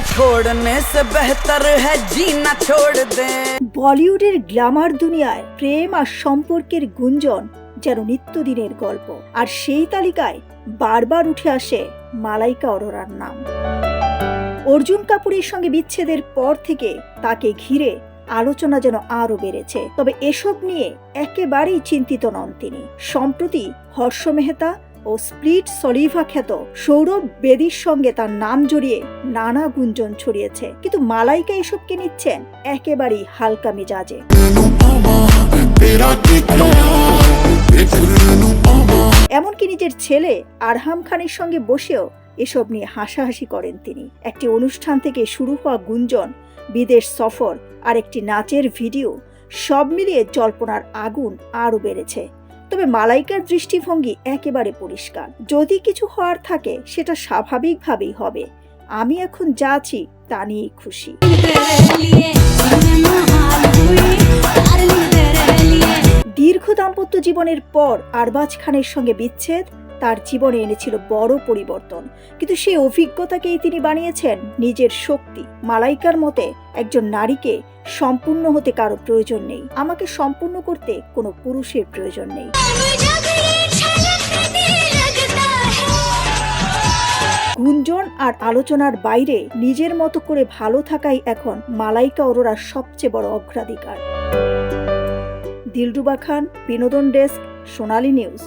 छोड़ने से बेहतर है जीना छोड़ दे। বলিউডের গ্ল্যামার দুনিয়ায় প্রেম আর সম্পর্কের গুঞ্জন যেন নিত্যদিনের গল্প, আর সেই তালিকায় বারবার উঠে আসে মালাইকা অরোরার নাম। অর্জুন কাপুরের সঙ্গে বিচ্ছেদের পর থেকে তাকে ঘিরে আলোচনা যেন আরো বেড়েছে। তবে এসব নিয়ে একেবারেই চিন্তিত নন তিনি। সম্প্রতি হর্ষ মেহতা ও স্প্লিট সলিভা খ্যাত সৌরভ বেদীর সঙ্গে তার নাম জড়িয়ে নানা গুঞ্জন ছড়িয়েছে, কিন্তু মালাইকা এসবকে নিচ্ছেন একেবারেই হালকা মেজাজে। এমনকি নিজের ছেলে আরহাম খানের সঙ্গে বসেও এসব নিয়ে হাসাহাসি করেন তিনি। একটি অনুষ্ঠান থেকে শুরু হওয়া গুঞ্জন, বিদেশ সফর আর একটি নাচের ভিডিও, সব মিলিয়ে জল্পনার আগুন আরো বেড়েছে। তবে মালাইকার দৃষ্টিভঙ্গি একেবারে পরিষ্কার, যদি কিছু হওয়ার থাকে সেটা স্বাভাবিকভাবেই হবে। আমি এখন যা আছি তা নিয়েই খুশি। দীর্ঘ দাম্পত্য জীবনের পর আরবাজ খানের সঙ্গে বিচ্ছেদ তার জীবনে এনেছিল বড় পরিবর্তন, কিন্তু সেই অভিজ্ঞতাকেই তিনি বানিয়েছেন নিজের শক্তি। মালাইকার মতে একজন নারীকে সম্পূর্ণ হতে কারো প্রয়োজন নেই, আমাকে সম্পূর্ণ করতে কোনো পুরুষের প্রয়োজন নেই। গুঞ্জন আর আলোচনার বাইরে নিজের মতো করে ভালো থাকাই এখন মালাইকা অরোরার সবচেয়ে বড় অগ্রাধিকার। দিলরুবা খান, বিনোদন ডেস্ক, সোনালী নিউজ।